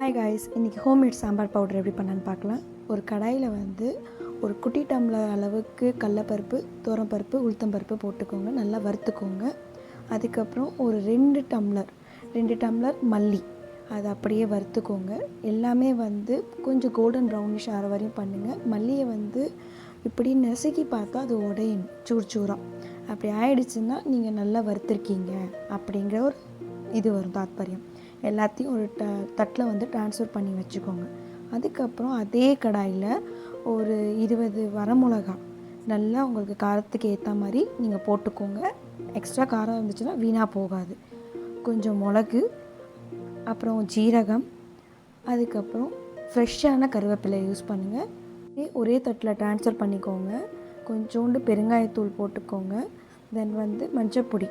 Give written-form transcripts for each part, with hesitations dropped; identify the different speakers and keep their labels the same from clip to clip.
Speaker 1: Hi guys, இன்றைக்கி homemade sambar powder எப்படி பண்ணலான்னு பார்க்கலாம். ஒரு கடாயில் ஒரு குட்டி டம்ளர் அளவுக்கு கடலப்பருப்பு, துவரம்பருப்பு, உளுத்தம்பருப்பு போட்டுக்கோங்க. நல்லா வறுத்துக்கோங்க. அதுக்கப்புறம் ஒரு 2 டம்ளர் மல்லி, அதை அப்படியே வறுத்துக்கோங்க. எல்லாமே கொஞ்சம் கோல்டன் ப்ரௌனிஷ் ஆகிற வரையும் பண்ணுங்கள். மல்லியை இப்படி நசுக்கி பார்த்தா அது உடையணும் சூறாக. அப்படி ஆயிடுச்சுன்னா நீங்கள் நல்லா வறுத்துருக்கீங்க அப்படிங்கிற ஒரு இது வரும் தாத்பரியம். எல்லாத்தையும் ஒரு தட்டில் ட்ரான்ஸ்ஃபர் பண்ணி வச்சுக்கோங்க. அதுக்கப்புறம் அதே கடாயில் ஒரு 20 வரமிளகா நல்லா உங்களுக்கு காரத்துக்கு ஏற்ற மாதிரி நீங்கள் போட்டுக்கோங்க. எக்ஸ்ட்ரா காரம் இருந்துச்சுன்னா வீணாக போகாது. கொஞ்சம் மிளகு, அப்புறம் ஜீரகம், அதுக்கப்புறம் ஃப்ரெஷ்ஷான கருவேப்பிலை யூஸ் பண்ணுங்கள். ஒரே தட்டில் ட்ரான்ஸ்ஃபர் பண்ணிக்கோங்க. கொஞ்சோண்டு பெருங்காயத்தூள் போட்டுக்கோங்க. தென் மஞ்சப்பொடி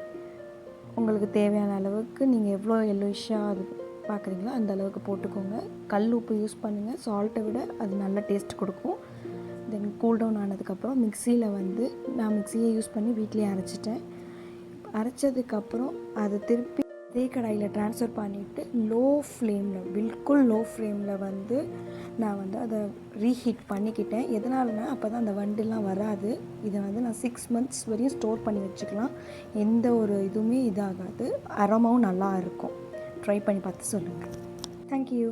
Speaker 1: உங்களுக்கு தேவையான அளவுக்கு, நீங்கள் எவ்வளோ எல்லோயிஷாக அது பார்க்குறீங்களோ அந்த அளவுக்கு போட்டுக்கோங்க. கல் உப்பு யூஸ் பண்ணுங்கள். சால்ட்டை விட அது நல்ல டேஸ்ட் கொடுக்கும். தென் கூல்டவுன் ஆனதுக்கப்புறம் மிக்சியில் நான் மிக்சியை யூஸ் பண்ணி வீட்டிலே அரைச்சிட்டேன். அரைச்சதுக்கப்புறம் அதை திருப்பி அதே கடாயில் ட்ரான்ஸ்ஃபர் பண்ணிவிட்டு பில்குல் லோ ஃப்ளேமில் நான் அதை ரீஹீட் பண்ணிக்கிட்டேன். எதனாலனா அப்போ தான் அந்த வண்டுலாம் வராது. இதை நான் 6 months வரையும் ஸ்டோர் பண்ணி வச்சுக்கலாம். எந்த ஒரு இதுவுமே இதாகாது. அரோமாவும் நல்லா இருக்கும். ட்ரை பண்ணி பார்த்து சொல்லுங்கள். தேங்க்யூ.